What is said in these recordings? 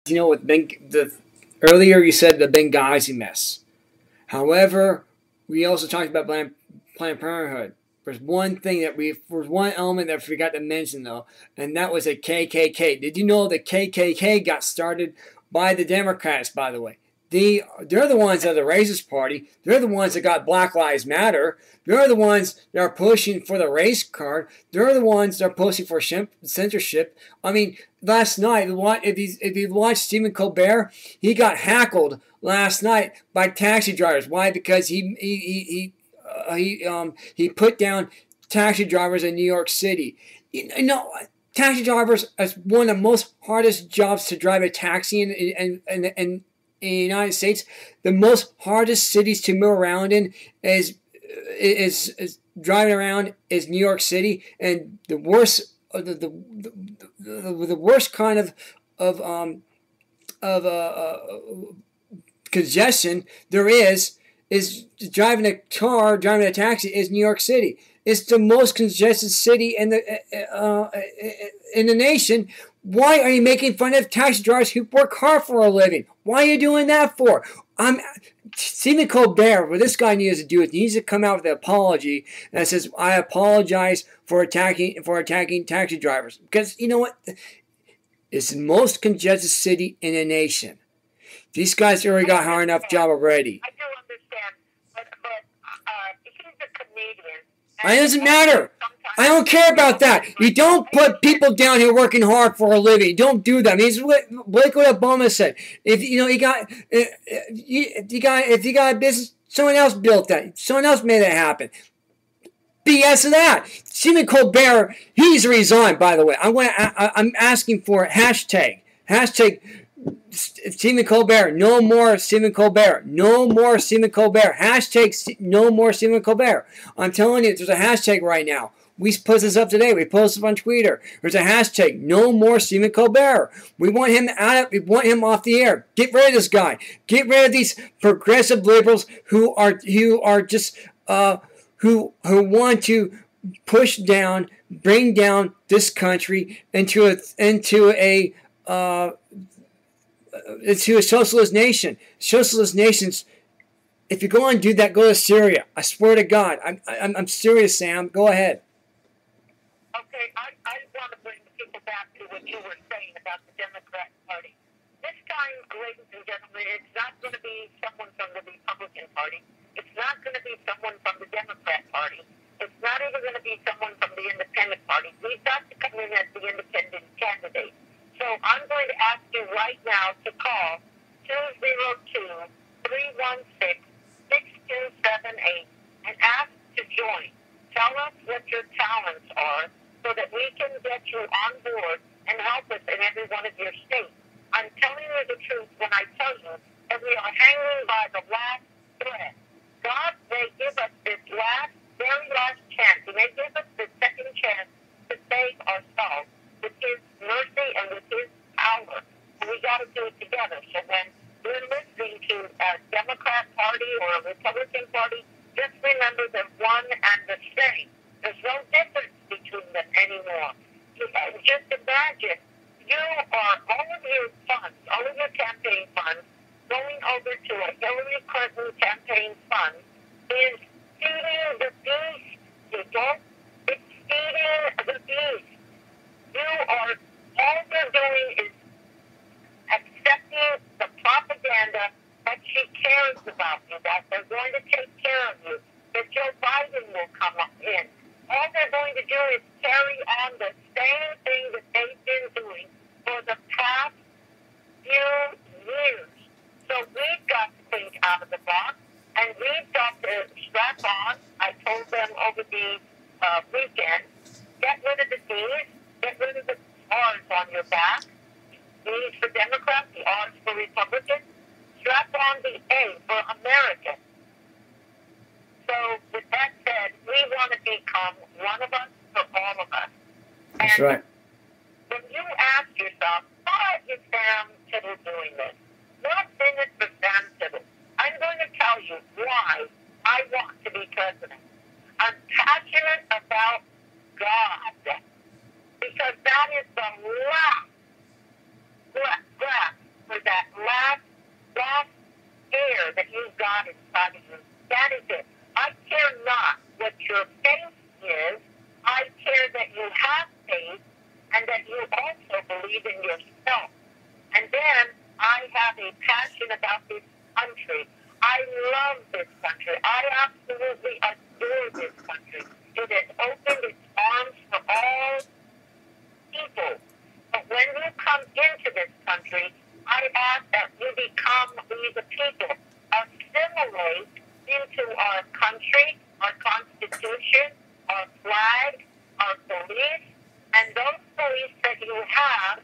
You know, earlier you said the Benghazi mess. However, we also talked about Planned Parenthood. There's one element that I forgot to mention though, and that was the KKK. Did you know the KKK got started by the Democrats? By the way, they're the ones that are the racist party. They're the ones that got Black Lives Matter. They're the ones that are pushing for the race card. They're the ones that are pushing for censorship. I mean, last night, if you watched Stephen Colbert, he got hackled last night by taxi drivers. Why? Because he put down taxi drivers in New York City. You know, taxi drivers is one of the most hardest jobs to drive a taxi in the United States. The most hardest cities to move around in is driving around is New York City, and the worst the worst kind of congestion there is driving a car, driving a taxi is New York City. It's the most congested city in the nation. Why are you making fun of taxi drivers who work hard for a living? Why are you doing that for? Stephen Colbert, what this guy needs to do is he needs to come out with an apology that says, "I apologize for attacking taxi drivers." Because you know what? It's the most congested city in the nation. These guys already got hard enough job already. I do understand, but he's a comedian. It doesn't matter. I don't care about that. You don't put people down here working hard for a living. You don't do that. I mean, it's like what Obama said. If you got a business, someone else built that. Someone else made it happen. BS of that. Stephen Colbert, he's resigned. By the way, I'm asking for hashtag Stephen Colbert, no more Stephen Colbert, no more Stephen Colbert, hashtag no more Stephen Colbert. I'm telling you, there's a hashtag right now. We put this up today. We posted on Twitter. There's a hashtag, no more Stephen Colbert. We want him out. We want him off the air. Get rid of this guy. Get rid of these progressive liberals who want to push down, bring down this country into a socialist nation. Socialist nations. If you go and do that, go to Syria. I swear to God. I'm serious, Sam. Go ahead. Okay, I want to bring the people back to what you were saying about the Democrat Party. This time, ladies and gentlemen, it's not going to be someone from the Republican Party. It's not going to be someone from the Democrat Party. It's not even going to be someone from the Independent Party. We've got to come in as the independent candidate. So I'm going to ask you right now to call 202-316-6278 and ask to join. Tell us what your talents are so that we can get you on board and help us in every one of your states. I'm telling you the truth when I tell you that we are hanging by the last thread. God may give us this very last chance. He may give us the second chance to save ourselves with His mercy and with His power. And we got to do it together. So when we're listening to a Democrat Party or a Republican Party, just remember they're one and the same. There's no difference between them anymore. Just imagine all of your funds, all of your campaign funds, going over to a Hillary Clinton campaign fund is feeding the beast, people. It's feeding the beast. All you're doing is accepting the propaganda that she cares about you, that they're going to take care of you, that Joe Biden will come up in. All they're going to do is carry on the same thing that they've been doing for the past few years. So we've got to think out of the box, and we've got to strap on. I told them over the weekend, get rid of the D's, get rid of the R's on your back. D's for Democrats, the R's for Republicans. Strap on the A for American. So with that said, we want to become one of us for all of us. And that's right. When you ask yourself, why is Samm Tittle doing this? What's in it for Samm Tittle? I'm going to tell you why I want to be president. I'm passionate about God. Because that is the last have a passion about this country. I love this country. I absolutely adore this country. It has opened its arms for all people. But when you come into this country, I ask that we the people, assimilate into our country, our constitution, our flag, our beliefs, and those beliefs that you have,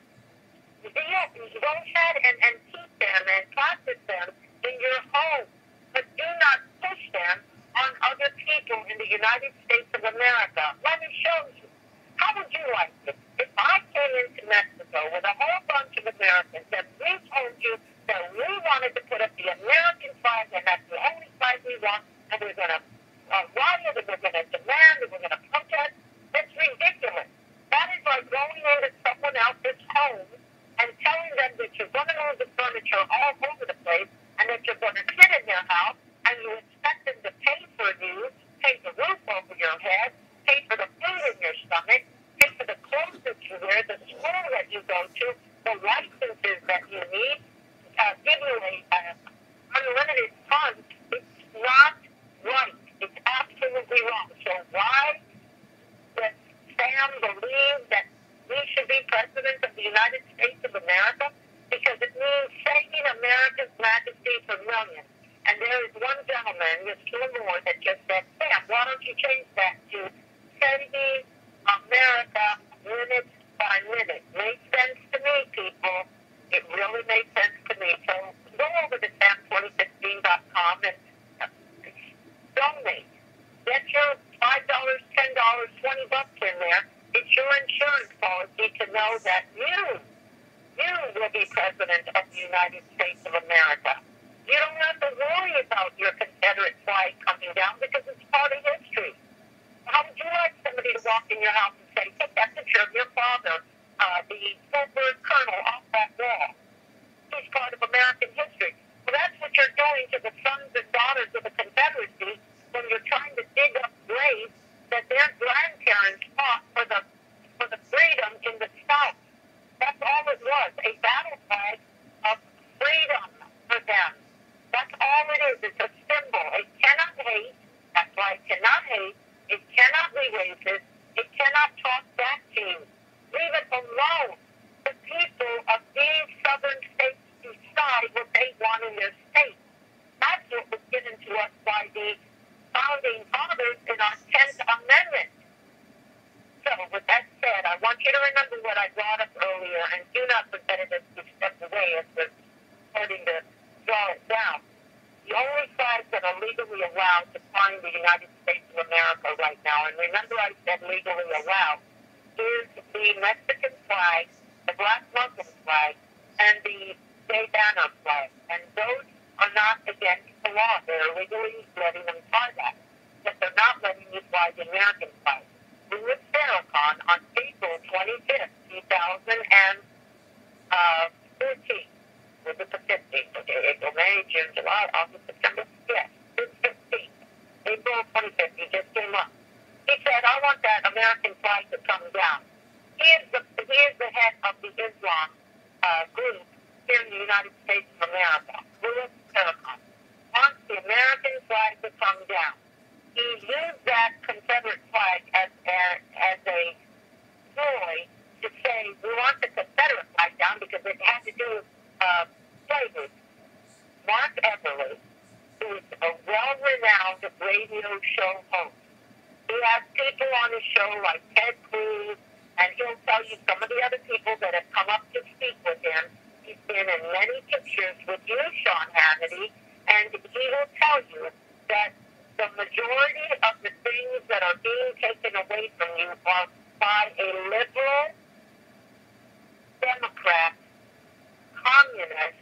go ahead and keep them and practice them in your home. But do not push them on other people in the United States of America. Let me show you. How would you like it if I came into Mexico with a whole bunch of Americans and we told you that we wanted to put up the American flag and that's the only flag we want, and we're going to riot, and we're going to demand, and we're going to protest? That's ridiculous. That is like going into someone else's home and telling them that you're going to move the furniture all over the place and that you're going to sit in their house and you expect them to pay for you, pay the roof over your head, pay for the food in your stomach, pay for the clothes that you wear, the school that you go to, the licenses that you need, give you unlimited funds. It's not right. It's absolutely wrong. So why does Sam believe that we should be president of the United States of America? Because it means saving America's majesty for millions. And there is one gentleman, Mr. Moore, that just said, Sam, why don't you change that to saving America minute by minute? Makes sense to me, people. It really makes sense to me. So go over to Samm2015.com and donate. Get your $5, $10, $20 in there. It's your insurance policy to know that you will be president of the United States of America. You don't have to worry about your Confederate flag coming down because it's part of history. How would you like somebody to walk in your house and say, take that picture of your father, the Fulbright colonel, off that wall? He's part of American history. Well, that's what you're doing to the sons and daughters of the Confederacy when you're trying to dig up graves that their grandparents fought for the freedom in the South. That's all it was, a battle flag of freedom for them. That's all it is. It's a symbol. It cannot hate. That's why it cannot hate. It cannot be racist. It cannot talk back to you. Leave it alone. The people of these southern states decide what they want in their state. That's what was given to us by the founding fathers in our 10th Amendment. So, with that said, I want you to remember what I brought up earlier, and do not forget it as we step away as we're starting to draw it down. The only flags that are legally allowed to fly in the United States of America right now, and remember I said legally allowed, is the Mexican flag, the Black Muslim flag, and the Gay Banner flag. And those are not against the law. They're legally letting them fly that. But they're not letting you fly the American flag. Louis Farrakhan on April 25th, 2014. Was it the 15th? Okay, April, May, June, July, August, September. Yes, it's 15th. April 25th, he just came up. He said, I want that American flag to come down. He is the head of the Islam group here in the United States of America. Louis Farrakhan wants the American flag to come down. He used that Confederate flag as a ploy to say we want the Confederate flag down because it had to do with slavery. Mark Eberle, who is a well-renowned radio show host, he has people on his show like Ted Cruz, and he'll tell you some of the other people that have come up to speak with him. He's been in many pictures with you, Sean Hannity, and he will tell you that the majority of the things that are being taken away from you are by a liberal, Democrat, communist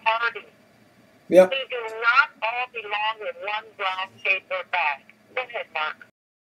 party. Yep. We do not all belong in one brown paper bag. Go ahead, Mark.